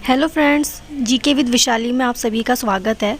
Hello friends, GK with Vishali में आप सभी का स्वागत है।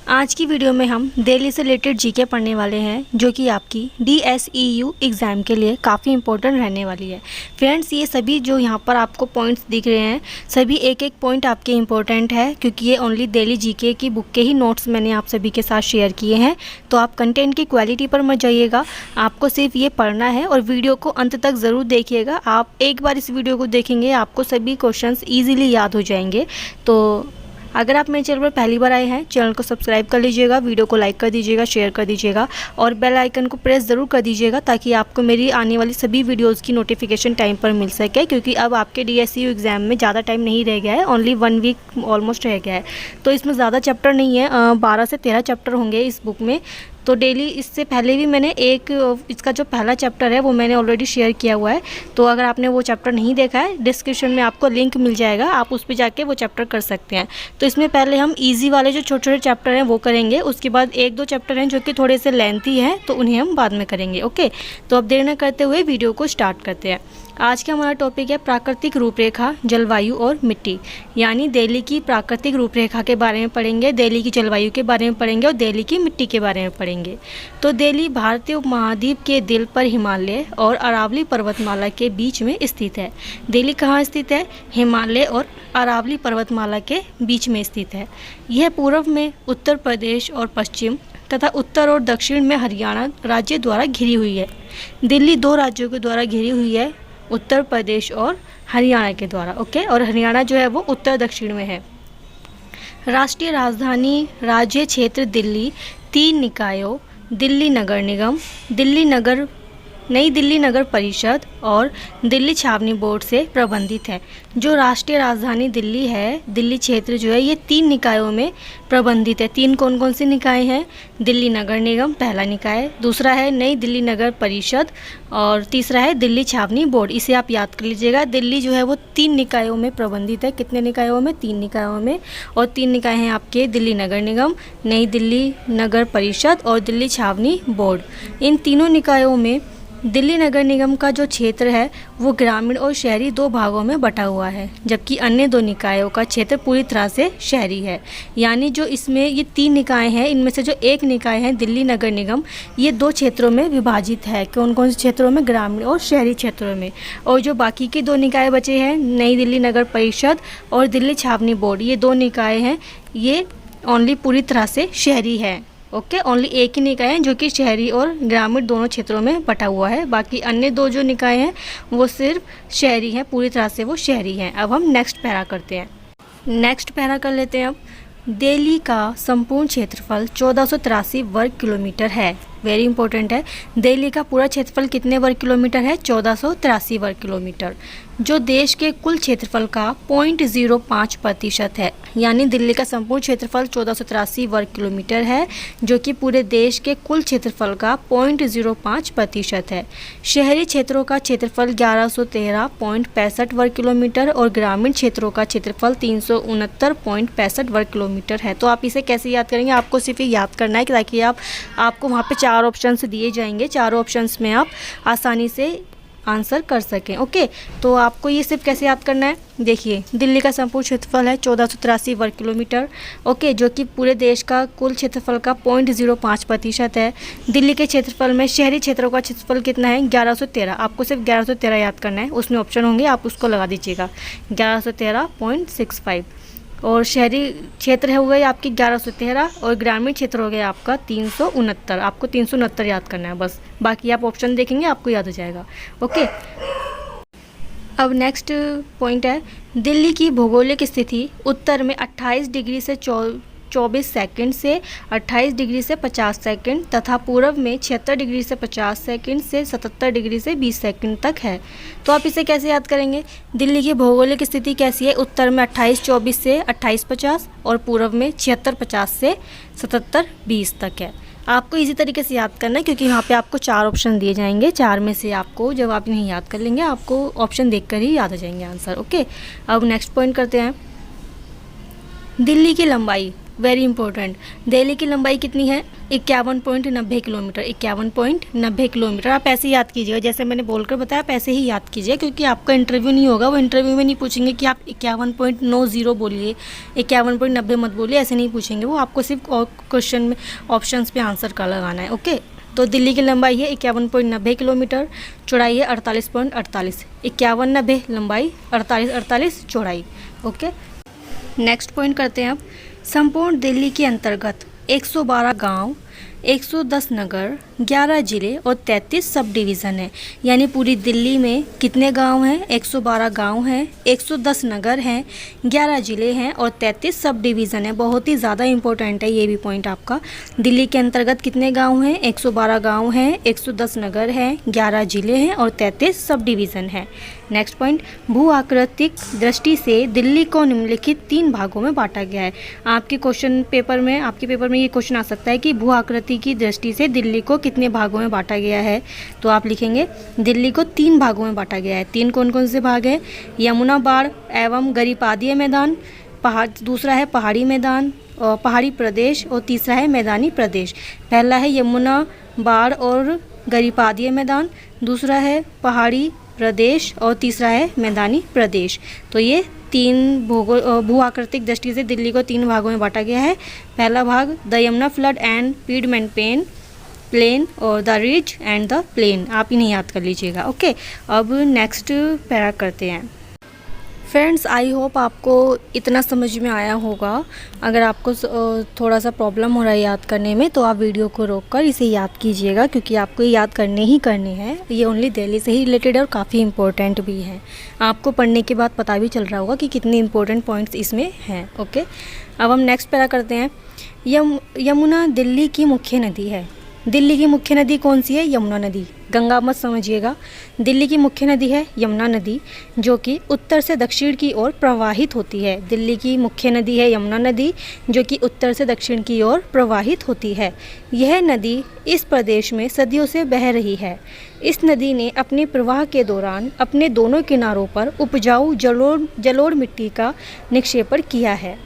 आज की वीडियो में हम दिल्ली से रिलेटेड जीके पढ़ने वाले हैं, जो कि आपकी DSEU एग्ज़ाम के लिए काफ़ी इंपॉर्टेंट रहने वाली है। फ्रेंड्स, ये सभी जो यहाँ पर आपको पॉइंट्स दिख रहे हैं, सभी एक एक पॉइंट आपके इंपॉर्टेंट है, क्योंकि ये ओनली दिल्ली जीके की बुक के ही नोट्स मैंने आप सभी के साथ शेयर किए हैं। तो आप कंटेंट की क्वालिटी पर मत जाइएगा, आपको सिर्फ ये पढ़ना है और वीडियो को अंत तक ज़रूर देखिएगा। आप एक बार इस वीडियो को देखेंगे, आपको सभी क्वेश्चंस ईजिली याद हो जाएंगे। तो अगर आप मेरे चैनल पर पहली बार आए हैं, चैनल को सब्सक्राइब कर लीजिएगा, वीडियो को लाइक कर दीजिएगा, शेयर कर दीजिएगा और बेल आइकन को प्रेस ज़रूर कर दीजिएगा, ताकि आपको मेरी आने वाली सभी वीडियोस की नोटिफिकेशन टाइम पर मिल सके। क्योंकि अब आपके DSEU एग्ज़ाम में ज़्यादा टाइम नहीं रह गया है, ओनली 1 वीक ऑलमोस्ट रह गया है। तो इसमें ज़्यादा चैप्टर नहीं है, 12 से 13 चैप्टर होंगे इस बुक में। तो डेली इससे पहले भी मैंने इसका जो पहला चैप्टर है वो मैंने ऑलरेडी शेयर किया हुआ है। तो अगर आपने वो चैप्टर नहीं देखा है, डिस्क्रिप्शन में आपको लिंक मिल जाएगा, आप उस पर जाके वो चैप्टर कर सकते हैं। तो इसमें पहले हम इजी वाले जो छोटे छोटे चैप्टर हैं वो करेंगे, उसके बाद 1-2 चैप्टर हैं जो कि थोड़े से लेंथी हैं, तो उन्हें हम बाद में करेंगे। ओके, तो अब देर न करते हुए वीडियो को स्टार्ट करते हैं। आज का हमारा टॉपिक है प्राकृतिक रूपरेखा, जलवायु और मिट्टी। यानी दिल्ली की प्राकृतिक रूपरेखा के बारे में पढ़ेंगे, दिल्ली की जलवायु के बारे में पढ़ेंगे और दिल्ली की मिट्टी के बारे में पढ़ेंगे। तो दिल्ली भारतीय उपमहाद्वीप के दिल पर हिमालय और अरावली पर्वतमाला के बीच में स्थित है। दिल्ली कहाँ स्थित है? हिमालय और अरावली पर्वतमाला के बीच में स्थित है। यह पूर्व में उत्तर प्रदेश और पश्चिम तथा उत्तर और दक्षिण में हरियाणा राज्य द्वारा घिरी हुई है। दिल्ली 2 राज्यों के द्वारा घिरी हुई है, उत्तर प्रदेश और हरियाणा के द्वारा। ओके, और हरियाणा जो है वो उत्तर दक्षिण में है। राष्ट्रीय राजधानी राज्य क्षेत्र दिल्ली 3 निकायों दिल्ली नगर निगम, नई दिल्ली नगर परिषद और दिल्ली छावनी बोर्ड से प्रबंधित है। जो राष्ट्रीय राजधानी दिल्ली है, दिल्ली क्षेत्र जो है, ये 3 निकायों में प्रबंधित है। 3 कौन कौन से निकाय हैं? दिल्ली नगर निगम पहला निकाय, दूसरा है नई दिल्ली नगर परिषद और तीसरा है दिल्ली छावनी बोर्ड। इसे आप याद कर लीजिएगा। दिल्ली जो है वो 3 निकायों में प्रबंधित है। कितने निकायों में? 3 निकायों में। और 3 निकाय हैं आपके दिल्ली नगर निगम, नई दिल्ली नगर परिषद और दिल्ली छावनी बोर्ड। इन तीनों निकायों में दिल्ली नगर निगम का जो क्षेत्र है वो ग्रामीण और शहरी 2 भागों में बटा हुआ है, जबकि अन्य 2 निकायों का क्षेत्र पूरी तरह से शहरी है। यानी जो इसमें ये 3 निकाय हैं, इनमें से जो एक निकाय है दिल्ली नगर निगम, ये 2 क्षेत्रों में विभाजित है। कौन कौन से क्षेत्रों में? ग्रामीण और शहरी क्षेत्रों में। और जो बाकी के 2 निकाय बचे हैं, नई दिल्ली नगर परिषद और दिल्ली छावनी बोर्ड, ये 2 निकाय हैं, ये ओनली पूरी तरह से शहरी है। ओके, ओनली एक ही निकाय है जो कि शहरी और ग्रामीण दोनों क्षेत्रों में बटा हुआ है। बाकी अन्य 2 जो निकाय हैं वो सिर्फ शहरी हैं, पूरी तरह से वो शहरी हैं। अब हम नेक्स्ट पैरा करते हैं। नेक्स्ट पैरा कर लेते हैं अब। दिल्ली का संपूर्ण क्षेत्रफल 1483 वर्ग किलोमीटर है। वेरी इंपॉर्टेंट है। दिल्ली का पूरा क्षेत्रफल कितने वर्ग किलोमीटर है? 1483 वर्ग किलोमीटर, जो देश के कुल क्षेत्रफल का 0.05% है। यानी दिल्ली का संपूर्ण क्षेत्रफल 1483 वर्ग किलोमीटर है, जो कि पूरे देश के कुल क्षेत्रफल का 0.05% है। शहरी क्षेत्रों का क्षेत्रफल 1113.65 वर्ग किलोमीटर और ग्रामीण क्षेत्रों का क्षेत्रफल 369.65 वर्ग किलोमीटर है। तो आप इसे कैसे याद करेंगे? आपको सिर्फ ये याद करना है कि ताकि आपको वहाँ पे 4 ऑप्शंस दिए जाएंगे, 4 ऑप्शंस में आप आसानी से आंसर कर सकें। ओके, तो आपको ये सिर्फ कैसे याद करना है? देखिए, दिल्ली का संपूर्ण क्षेत्रफल है 1483 वर्ग किलोमीटर, ओके, जो कि पूरे देश का कुल क्षेत्रफल का 0.05% है। दिल्ली के क्षेत्रफल में शहरी क्षेत्रों का क्षेत्रफल कितना है? 1113। आपको सिर्फ 1113 याद करना है, उसमें ऑप्शन होंगे, आप उसको लगा दीजिएगा। 1113.65 और शहरी क्षेत्र है हो गए आपकी 1113 और ग्रामीण क्षेत्र हो गया आपका 369। आपको 369 याद करना है बस, बाकी आप ऑप्शन देखेंगे आपको याद हो जाएगा। ओके, अब नेक्स्ट पॉइंट है, दिल्ली की भौगोलिक स्थिति उत्तर में 28 डिग्री से 24 सेकंड से 28 डिग्री से 50 सेकंड तथा पूर्व में 76 डिग्री से 50 सेकंड से 77 डिग्री से 20 सेकंड तक है। तो आप इसे कैसे याद करेंगे? दिल्ली की भौगोलिक स्थिति कैसी है? उत्तर में 28-24 से 28-50 और पूर्व में 76-50 से 77-20 तक है। आपको इसी तरीके से याद करना है, क्योंकि यहाँ पे आपको 4 ऑप्शन दिए जाएंगे। 4 में से आपको, जब आप इन्हें याद कर लेंगे, आपको ऑप्शन देखकर ही याद हो जाएंगे आंसर। ओके, अब नेक्स्ट पॉइंट करते हैं। दिल्ली की लंबाई वेरी इंपॉर्टेंट। दिल्ली की लंबाई कितनी है? 51.90 किलोमीटर। 51.90 किलोमीटर। आप ऐसे याद कीजिएगा, जैसे मैंने बोलकर बताया आप ऐसे ही याद कीजिए, क्योंकि आपका इंटरव्यू नहीं होगा, वो इंटरव्यू में नहीं पूछेंगे कि आप 51.90 बोलिए, 51.90 मत बोलिए, ऐसे नहीं पूछेंगे। वो आपको सिर्फ क्वेश्चन में ऑप्शंस पे आंसर का लगाना है। ओके, तो दिल्ली की लंबाई है 51.90 किलोमीटर, चौड़ाई है 48.48। 51-90 लंबाई, 48-48 चौड़ाई। ओके, नेक्स्ट पॉइंट करते हैं अब। संपूर्ण दिल्ली के अंतर्गत 112 गांव, 110 नगर, 11 ज़िले और 33 सब डिवीज़न है। यानी पूरी दिल्ली में कितने गांव हैं? 112 गांव हैं, 110 नगर हैं, 11 ज़िले हैं और 33 सब डिवीज़न है। बहुत ही ज़्यादा इंपॉर्टेंट है ये भी पॉइंट आपका। दिल्ली के अंतर्गत कितने गांव हैं? 112 गांव हैं, 110 नगर हैं, 11 ज़िले हैं और 33 सब डिवीज़न है। नेक्स्ट पॉइंट, भू आकृतिक दृष्टि से दिल्ली को निम्नलिखित 3 भागों में बांटा गया है। आपके पेपर में ये क्वेश्चन आ सकता है कि भू आकृति की दृष्टि से दिल्ली को कितने भागों में बांटा गया है। तो आप लिखेंगे दिल्ली को 3 भागों में बांटा गया है। 3 कौन कौन से भाग हैं? यमुना बाढ़ एवं गरीपादीय मैदान, दूसरा है पहाड़ी मैदान और पहाड़ी प्रदेश और तीसरा है मैदानी प्रदेश। पहला है यमुना बाढ़ और गरीपादीय मैदान, दूसरा है पहाड़ी प्रदेश और तीसरा है मैदानी प्रदेश। तो ये 3 भू आकृतिक दृष्टि से दिल्ली को 3 भागों में बांटा गया है। पहला भाग the Yamuna flood and piedmont plain और the ridge and the plain. आप इन्हें याद कर लीजिएगा। ओके, अब नेक्स्ट पैरा करते हैं। फ्रेंड्स, आई होप आपको इतना समझ में आया होगा। अगर आपको थोड़ा सा प्रॉब्लम हो रहा है याद करने में, तो आप वीडियो को रोककर इसे याद कीजिएगा, क्योंकि आपको ये याद करने हैं। ये ओनली दिल्ली से ही रिलेटेड है और काफ़ी इंपॉर्टेंट भी है। आपको पढ़ने के बाद पता भी चल रहा होगा कि कितने इंपॉर्टेंट पॉइंट्स इसमें हैं। ओके, अब हम नेक्स्ट पैरा करते हैं। यमुना दिल्ली की मुख्य नदी है। दिल्ली की मुख्य नदी कौन सी है? यमुना नदी। गंगा मत समझिएगा। दिल्ली की मुख्य नदी है यमुना नदी, जो कि उत्तर से दक्षिण की ओर प्रवाहित होती है। दिल्ली की मुख्य नदी है यमुना नदी, जो कि उत्तर से दक्षिण की ओर प्रवाहित होती है। यह नदी इस प्रदेश में सदियों से बह रही है। इस नदी ने अपने प्रवाह के दौरान अपने दोनों किनारों पर उपजाऊ जलोढ़ मिट्टी का निक्षेपण किया है।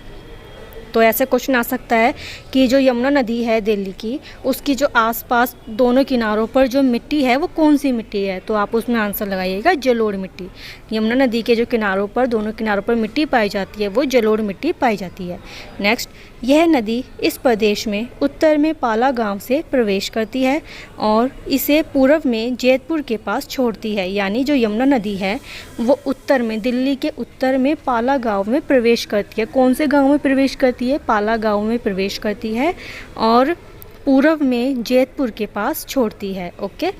तो ऐसे क्वेश्चन आ सकता है कि जो यमुना नदी है दिल्ली की, उसकी जो आसपास दोनों किनारों पर जो मिट्टी है वो कौन सी मिट्टी है? तो आप उसमें आंसर लगाइएगा जलोढ़ मिट्टी। यमुना नदी के जो किनारों पर, दोनों किनारों पर मिट्टी पाई जाती है, वो जलोढ़ मिट्टी पाई जाती है। नेक्स्ट, यह नदी इस प्रदेश में उत्तर में पाला गांव से प्रवेश करती है और इसे पूर्व में जैतपुर के पास छोड़ती है। यानी जो यमुना नदी है वो उत्तर में, दिल्ली के उत्तर में पाला गांव में प्रवेश करती है। कौन से गांव में प्रवेश करती है? पाला गांव में प्रवेश करती है और पूर्व में जैतपुर के पास छोड़ती है। ओके,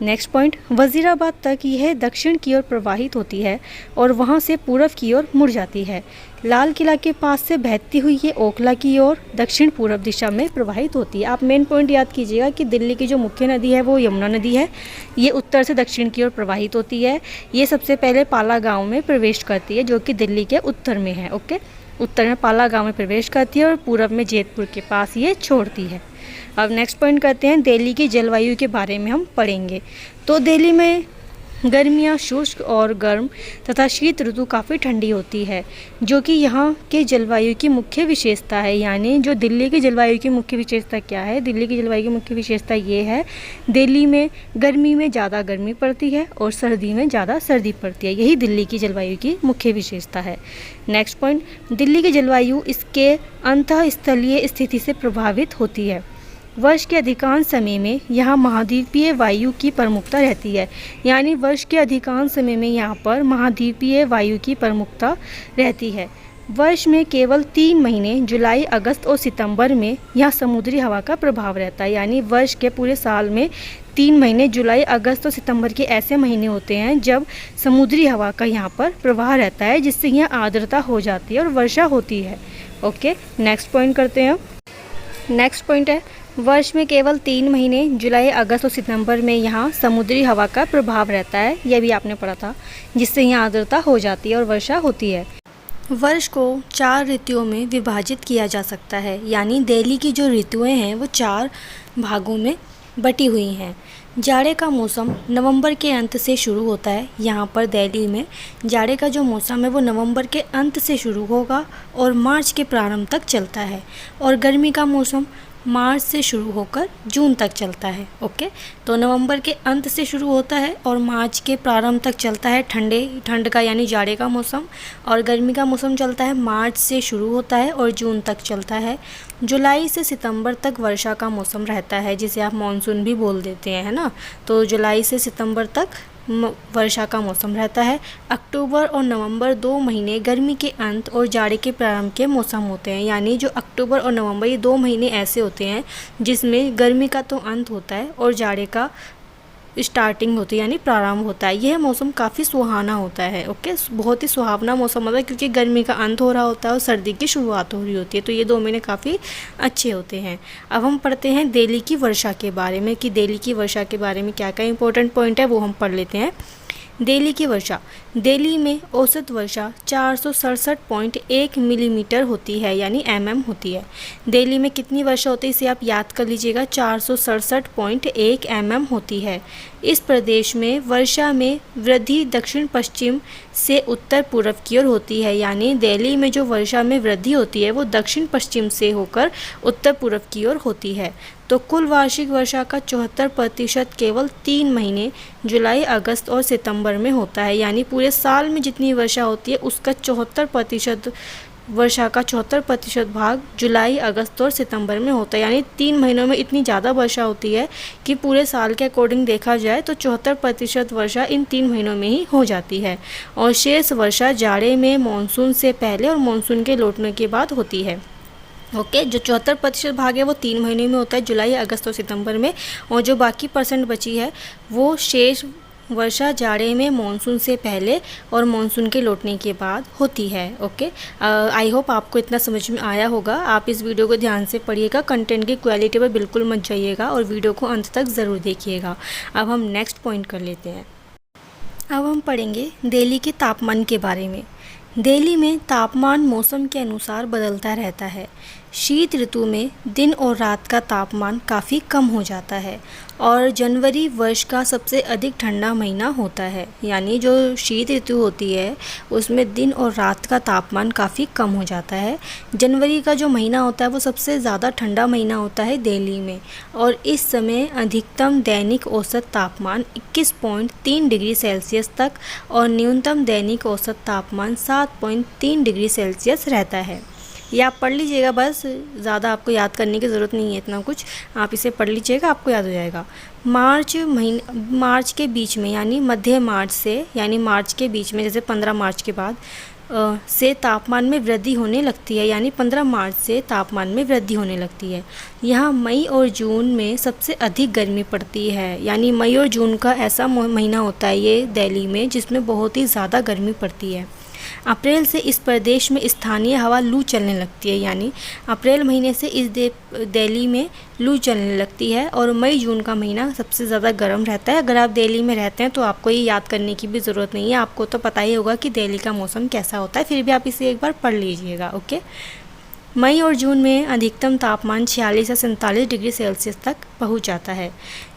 नेक्स्ट पॉइंट, वजीराबाद तक यह दक्षिण की ओर प्रवाहित होती है और वहां से पूर्व की ओर मुड़ जाती है। लाल किला के पास से बहती हुई ये ओखला की ओर दक्षिण पूर्व दिशा में प्रवाहित होती है। आप मेन पॉइंट याद कीजिएगा कि दिल्ली की जो मुख्य नदी है वो यमुना नदी है। ये उत्तर से दक्षिण की ओर प्रवाहित होती है। ये सबसे पहले पाला गांव में प्रवेश करती है, जो कि दिल्ली के उत्तर में है। ओके, उत्तर में पाला गांव में प्रवेश करती है और पूर्व में जैतपुर के पास ये छोड़ती है। अब नेक्स्ट पॉइंट करते हैं, दिल्ली की जलवायु के बारे में हम पढ़ेंगे। तो दिल्ली में गर्मियाँ शुष्क और गर्म तथा शीत ऋतु काफ़ी ठंडी होती है, जो कि यहाँ के जलवायु की मुख्य विशेषता है। यानी जो दिल्ली की जलवायु की मुख्य विशेषता क्या है? दिल्ली की जलवायु की मुख्य विशेषता ये है, दिल्ली में गर्मी में ज़्यादा गर्मी पड़ती है और सर्दी में ज़्यादा सर्दी पड़ती है। यही दिल्ली की जलवायु की मुख्य विशेषता है। नेक्स्ट पॉइंट, दिल्ली की जलवायु इसके अंतःस्थलीय स्थिति से प्रभावित होती है। वर्ष के अधिकांश समय में यहाँ महाद्वीपीय वायु की प्रमुखता रहती है। यानी वर्ष के अधिकांश समय में यहाँ पर महाद्वीपीय वायु की प्रमुखता रहती है। वर्ष में केवल 3 महीने जुलाई, अगस्त और सितंबर में यहाँ समुद्री हवा का प्रभाव रहता है। यानी वर्ष के पूरे साल में 3 महीने जुलाई, अगस्त और सितंबर के ऐसे महीने होते हैं जब समुद्री हवा का यहाँ पर प्रवाह रहता है, जिससे यहाँ आर्द्रता हो जाती है और वर्षा होती है। ओके, नेक्स्ट पॉइंट करते हैं। नेक्स्ट पॉइंट है, वर्ष में केवल 3 महीने जुलाई, अगस्त और सितंबर में यहाँ समुद्री हवा का प्रभाव रहता है। यह भी आपने पढ़ा था, जिससे यहाँ आर्द्रता हो जाती है और वर्षा होती है। वर्ष को 4 ऋतुओं में विभाजित किया जा सकता है। यानी दिल्ली की जो ऋतुएं हैं वो 4 भागों में बटी हुई हैं। जाड़े का मौसम नवंबर के अंत से शुरू होता है। यहाँ पर दिल्ली में जाड़े का जो मौसम है वो नवंबर के अंत से शुरू होगा और मार्च के प्रारंभ तक चलता है। और गर्मी का मौसम मार्च से शुरू होकर जून तक चलता है। ओके, तो नवंबर के अंत से शुरू होता है और मार्च के प्रारंभ तक चलता है ठंड का यानी जाड़े का मौसम। और गर्मी का मौसम चलता है मार्च से शुरू होता है और जून तक चलता है। जुलाई से सितंबर तक वर्षा का मौसम रहता है, जिसे आप मानसून भी बोल देते हैं, है ना। तो जुलाई से सितंबर तक वर्षा का मौसम रहता है। अक्टूबर और नवंबर 2 महीने गर्मी के अंत और जाड़े के प्रारंभ के मौसम होते हैं। यानी जो अक्टूबर और नवंबर ये 2 महीने ऐसे होते हैं जिसमें गर्मी का तो अंत होता है और जाड़े का स्टार्टिंग होती है यानी प्रारंभ होता है। यह मौसम काफ़ी सुहाना होता है। ओके, बहुत ही सुहावना मौसम होता है क्योंकि गर्मी का अंत हो रहा होता है और सर्दी की शुरुआत हो रही होती है। तो ये 2 महीने काफ़ी अच्छे होते हैं। अब हम पढ़ते हैं दिल्ली की वर्षा के बारे में कि दिल्ली की वर्षा के बारे में क्या क्या इंपॉर्टेंट पॉइंट है वो हम पढ़ लेते हैं। दिल्ली की वर्षा। दिल्ली में औसत वर्षा 467.1 मिलीमीटर होती है यानी mm होती है। दिल्ली में कितनी वर्षा होती है इसे आप याद कर लीजिएगा, 467.1 mm होती है। इस प्रदेश में वर्षा में वृद्धि दक्षिण पश्चिम से उत्तर पूर्व की ओर होती है। यानी दिल्ली में जो वर्षा में वृद्धि होती है वो दक्षिण पश्चिम से होकर उत्तर पूर्व की ओर होती है। तो कुल वार्षिक वर्षा का 74% केवल 3 महीने जुलाई, अगस्त और सितंबर में होता है। यानी पूरे साल में जितनी वर्षा होती है उसका 74% वर्षा का 74% भाग जुलाई, अगस्त और सितंबर में होता है। यानी 3 महीनों में इतनी ज़्यादा वर्षा होती है कि पूरे साल के अकॉर्डिंग देखा जाए तो 74% वर्षा इन 3 महीनों में ही हो जाती है। और शेष वर्षा जाड़े में मानसून से पहले और मानसून के लौटने के बाद होती है। ओके, जो 74% भाग है वो 3 महीने में होता है, जुलाई, अगस्त और सितंबर में। और जो बाकी परसेंट बची है वो शेष वर्षा जाड़े में मानसून से पहले और मानसून के लौटने के बाद होती है। ओके, आई होप आपको इतना समझ में आया होगा। आप इस वीडियो को ध्यान से पढ़िएगा, कंटेंट की क्वालिटी पर बिल्कुल मत जाइएगा और वीडियो को अंत तक ज़रूर देखिएगा। अब हम नेक्स्ट पॉइंट कर लेते हैं। अब हम पढ़ेंगे दिल्ली के तापमान के बारे में। दिल्ली में तापमान मौसम के अनुसार बदलता रहता है। शीत ऋतु में दिन और रात का तापमान काफ़ी कम हो जाता है और जनवरी वर्ष का सबसे अधिक ठंडा महीना होता है। यानी जो शीत ऋतु होती है उसमें दिन और रात का तापमान काफ़ी कम हो जाता है। जनवरी का जो महीना होता है वो सबसे ज़्यादा ठंडा महीना होता है दिल्ली में और इस समय अधिकतम दैनिक औसत तापमान 21.3 डिग्री सेल्सियस तक और न्यूनतम दैनिक औसत तापमान 7.3 डिग्री सेल्सियस रहता है। ये आप पढ़ लीजिएगा, बस ज़्यादा आपको याद करने की ज़रूरत नहीं है, इतना कुछ आप इसे पढ़ लीजिएगा, आपको याद हो जाएगा। मार्च के बीच में यानी मध्य मार्च से यानी मार्च के बीच में जैसे 15 मार्च के बाद से तापमान में वृद्धि होने लगती है। यानी 15 मार्च से तापमान में वृद्धि होने लगती है। यहाँ मई और जून में सबसे अधिक गर्मी पड़ती है। यानी मई और जून का ऐसा महीना होता है ये दिल्ली में जिसमें बहुत ही ज़्यादा गर्मी पड़ती है। अप्रैल से इस प्रदेश में स्थानीय हवा लू चलने लगती है। यानी अप्रैल महीने से इस दिल्ली में लू चलने लगती है और मई जून का महीना सबसे ज़्यादा गर्म रहता है। अगर आप दिल्ली में रहते हैं तो आपको ये याद करने की भी ज़रूरत नहीं है, आपको तो पता ही होगा कि दिल्ली का मौसम कैसा होता है, फिर भी आप इसे एक बार पढ़ लीजिएगा। ओके, मई और जून में अधिकतम तापमान 46 से 47 डिग्री सेल्सियस तक पहुंच जाता है।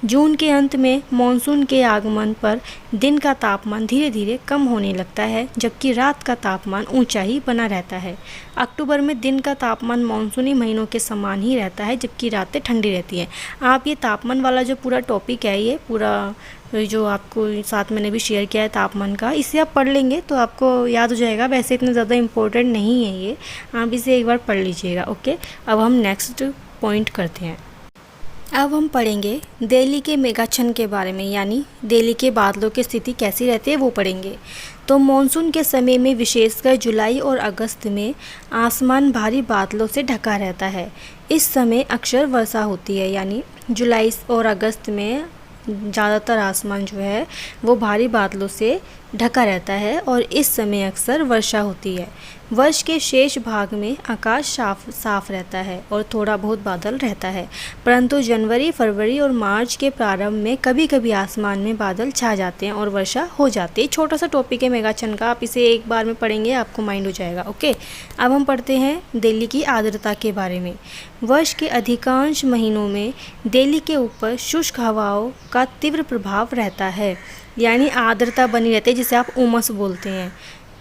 जून के अंत में मानसून के आगमन पर दिन का तापमान धीरे धीरे कम होने लगता है जबकि रात का तापमान ऊंचा ही बना रहता है। अक्टूबर में दिन का तापमान मानसूनी महीनों के समान ही रहता है जबकि रातें ठंडी रहती हैं। आप ये तापमान वाला जो पूरा टॉपिक है, ये पूरा जो आपको साथ मैंने भी शेयर किया है तापमान का, इसे आप पढ़ लेंगे तो आपको याद हो जाएगा। वैसे इतना ज़्यादा इम्पोर्टेंट नहीं है ये, आप इसे एक बार पढ़ लीजिएगा। ओके, अब हम नेक्स्ट पॉइंट करते हैं। अब हम पढ़ेंगे दिल्ली के मेघाच्छन्न के बारे में, यानी दिल्ली के बादलों की स्थिति कैसी रहती है वो पढ़ेंगे। तो मानसून के समय में विशेषकर जुलाई और अगस्त में आसमान भारी बादलों से ढका रहता है। इस समय अक्सर वर्षा होती है। यानी जुलाई और अगस्त में ज़्यादातर आसमान जो है वो भारी बादलों से ढका रहता है और इस समय अक्सर वर्षा होती है। वर्ष के शेष भाग में आकाश साफ रहता है और थोड़ा बहुत बादल रहता है, परंतु जनवरी, फरवरी और मार्च के प्रारंभ में कभी कभी आसमान में बादल छा जाते हैं और वर्षा हो जाती है। छोटा सा टॉपिक है मेघाच्छन्न का, आप इसे एक बार में पढ़ेंगे आपको माइंड हो जाएगा। ओके, अब हम पढ़ते हैं दिल्ली की आर्द्रता के बारे में। वर्ष के अधिकांश महीनों में दिल्ली के ऊपर शुष्क हवाओं का तीव्र प्रभाव रहता है, यानी आर्द्रता बनी रहती है, जिसे आप उमस बोलते हैं।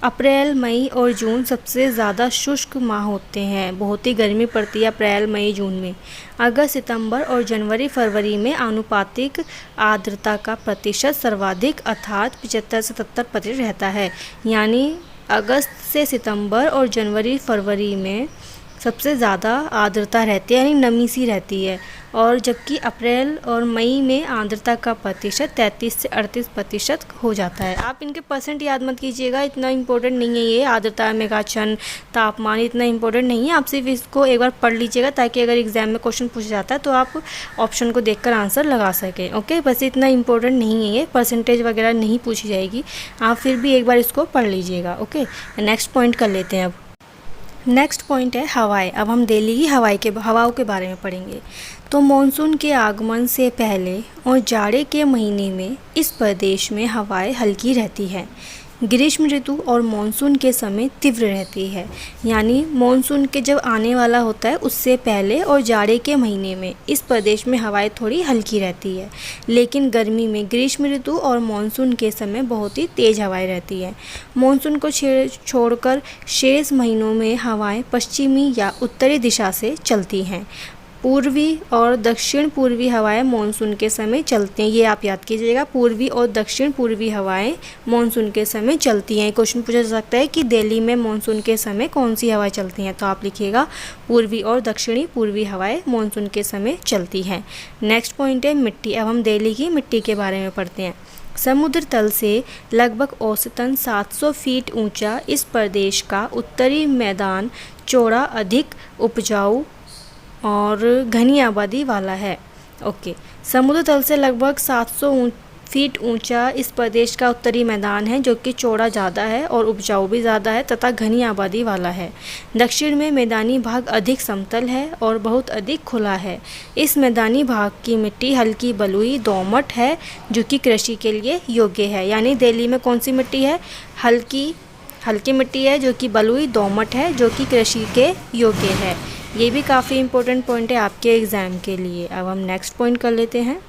अप्रैल, मई और जून सबसे ज़्यादा शुष्क माह होते हैं, बहुत ही गर्मी पड़ती है अप्रैल, मई, जून में। अगस्त, सितंबर और जनवरी, फरवरी में आनुपातिक आर्द्रता का प्रतिशत सर्वाधिक अर्थात 75 से 70% रहता है, यानी अगस्त से सितंबर और जनवरी, फरवरी में सबसे ज़्यादा आर्द्रता रहती है, यानी नमी सी रहती है। और जबकि अप्रैल और मई में आर्द्रता का प्रतिशत 33 से 38% हो जाता है। आप इनके परसेंट याद मत कीजिएगा, इतना इंपॉर्टेंट नहीं है ये। आर्द्रता, मेघाच्छन्न, तापमान इतना इंपॉर्टेंट नहीं है। आप सिर्फ इसको एक बार पढ़ लीजिएगा ताकि अगर एग्जाम में क्वेश्चन पूछा जाता है तो आप ऑप्शन को देखकर आंसर लगा सकें। ओके, बस इतना इंपॉर्टेंट नहीं है ये, परसेंटेज वगैरह नहीं पूछी जाएगी, आप फिर भी एक बार इसको पढ़ लीजिएगा। ओके, नेक्स्ट पॉइंट कर लेते हैं। अब नेक्स्ट पॉइंट है हवाएं। अब हम दिल्ली की हवाओं के बारे में पढ़ेंगे। तो मानसून के आगमन से पहले और जाड़े के महीने में इस प्रदेश में हवाएं हल्की रहती हैं। ग्रीष्म ऋतु और मानसून के समय तीव्र रहती है, यानी मानसून के जब आने वाला होता है उससे पहले और जाड़े के महीने में इस प्रदेश में हवाएं थोड़ी हल्की रहती है। लेकिन गर्मी में ग्रीष्म ऋतु और मानसून के समय बहुत ही तेज़ हवाएं रहती हैं। मानसून को छोड़कर शेष महीनों में हवाएं पश्चिमी या उत्तरी दिशा से चलती हैं। पूर्वी और दक्षिण पूर्वी हवाएं मानसून के समय चलती हैं, ये आप याद कीजिएगा। पूर्वी और दक्षिण पूर्वी हवाएं मानसून के समय चलती हैं। क्वेश्चन पूछा जा सकता है कि दिल्ली में मानसून के समय कौन सी हवाएं चलती हैं, तो आप लिखिएगा पूर्वी और दक्षिणी पूर्वी हवाएं मानसून के समय चलती हैं। नेक्स्ट पॉइंट है मिट्टी। अब हम दिल्ली की मिट्टी के बारे में पढ़ते हैं। समुद्र तल से लगभग औसतन 700 फीट ऊंचा इस प्रदेश का उत्तरी मैदान चौड़ा, अधिक उपजाऊ और घनी आबादी वाला है। ओके, समुद्र तल से लगभग 700 फीट ऊंचा इस प्रदेश का उत्तरी मैदान है, जो कि चौड़ा ज़्यादा है और उपजाऊ भी ज़्यादा है तथा घनी आबादी वाला है। दक्षिण में मैदानी भाग अधिक समतल है और बहुत अधिक खुला है। इस मैदानी भाग की मिट्टी हल्की बलुई दोमट है, जो कि कृषि के लिए योग्य है। यानी दिल्ली में कौन सी मिट्टी है? हल्की मिट्टी है, जो कि बलुई दोमट है, जो कि कृषि के योग्य है। ये भी काफ़ी इंपॉर्टेंट पॉइंट है आपके एग्ज़ाम के लिए। अब हम नेक्स्ट पॉइंट कर लेते हैं।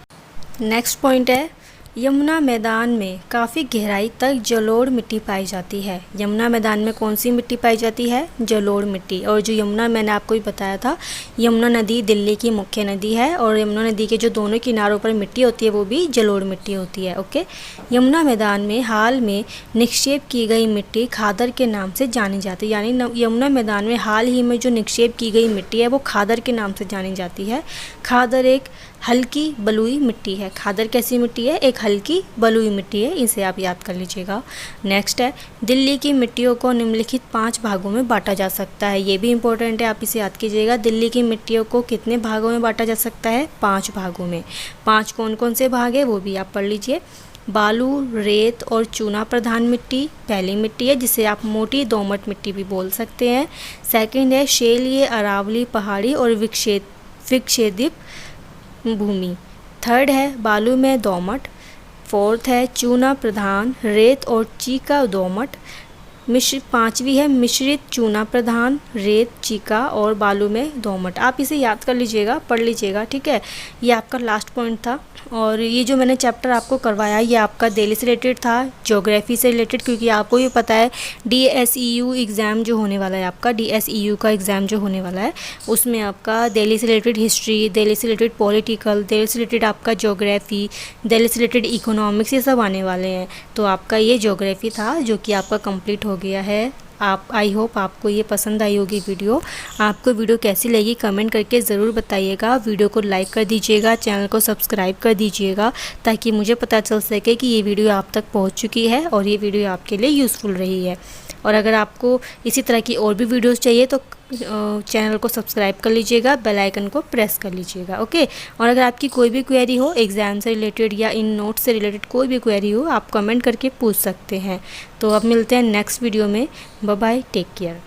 नेक्स्ट पॉइंट है यमुना मैदान में काफ़ी गहराई तक जलोढ़ मिट्टी पाई जाती है। यमुना मैदान में कौन सी मिट्टी पाई जाती है? जलोढ़ मिट्टी। और जो यमुना, मैंने आपको भी बताया था, यमुना नदी दिल्ली की मुख्य नदी है और यमुना नदी के जो दोनों किनारों पर मिट्टी होती है वो भी जलोढ़ मिट्टी होती है। ओके, यमुना मैदान में हाल में निक्षेप की गई मिट्टी खादर के नाम से जानी जाती है। यानी यमुना मैदान में हाल ही में जो निक्षेप की गई मिट्टी है वो खादर के नाम से जानी जाती है। खादर एक हल्की बलुई मिट्टी है। खादर कैसी मिट्टी है? एक हल्की बलुई मिट्टी है, इसे आप याद कर लीजिएगा। नेक्स्ट है दिल्ली की मिट्टियों को निम्नलिखित 5 भागों में बांटा जा सकता है। ये भी इंपॉर्टेंट है, आप इसे याद कीजिएगा। दिल्ली की मिट्टियों को कितने भागों में बांटा जा सकता है? 5 भागों में। 5 कौन कौन से भाग है वो भी आप पढ़ लीजिए। बालू, रेत और चूना प्रधान मिट्टी पहली मिट्टी है, जिसे आप मोटी दोमट मिट्टी भी बोल सकते हैं। सेकंड है शेलीय, अरावली, पहाड़ी और विक्षेदित भूमि। थर्ड है बालू में दोमट। फोर्थ है चूना प्रधान, रेत और चीका दोमट। पांचवी है मिश्रित चूना प्रधान, रेत, चीका और बालू में दोमट। आप इसे याद कर लीजिएगा, पढ़ लीजिएगा, ठीक है। ये आपका लास्ट पॉइंट था। और ये जो मैंने चैप्टर आपको करवाया ये आपका दिल्ली से रिलेटेड था, ज्योग्राफी से रिलेटेड, क्योंकि आपको ये पता है DSEU एग्ज़ाम जो होने वाला है, आपका DSEU का एग्ज़ाम जो होने वाला है उसमें आपका दिल्ली से रिलेटेड हिस्ट्री, दिल्ली से रिलेटेड पॉलिटिकल, दिल्ली से रिलेटेड आपका ज्योग्राफी, दिल्ली से रिलेटेड इकोनॉमिक्स, ये सब आने वाले हैं। तो आपका ये ज्योग्राफी था जो कि आपका कंप्लीट हो गया है। आप, आई होप आपको ये पसंद आई होगी वीडियो। आपको वीडियो कैसी लगी कमेंट करके ज़रूर बताइएगा। वीडियो को लाइक कर दीजिएगा, चैनल को सब्सक्राइब कर दीजिएगा, ताकि मुझे पता चल सके कि ये वीडियो आप तक पहुंच चुकी है और ये वीडियो आपके लिए यूज़फुल रही है। और अगर आपको इसी तरह की और भी वीडियोस चाहिए तो चैनल को सब्सक्राइब कर लीजिएगा, बेल आइकन को प्रेस कर लीजिएगा। ओके, और अगर आपकी कोई भी क्वेरी हो एग्ज़ाम से रिलेटेड या इन नोट्स से रिलेटेड कोई भी क्वेरी हो, आप कमेंट करके पूछ सकते हैं। तो अब मिलते हैं नेक्स्ट वीडियो में। Bye bye, take care.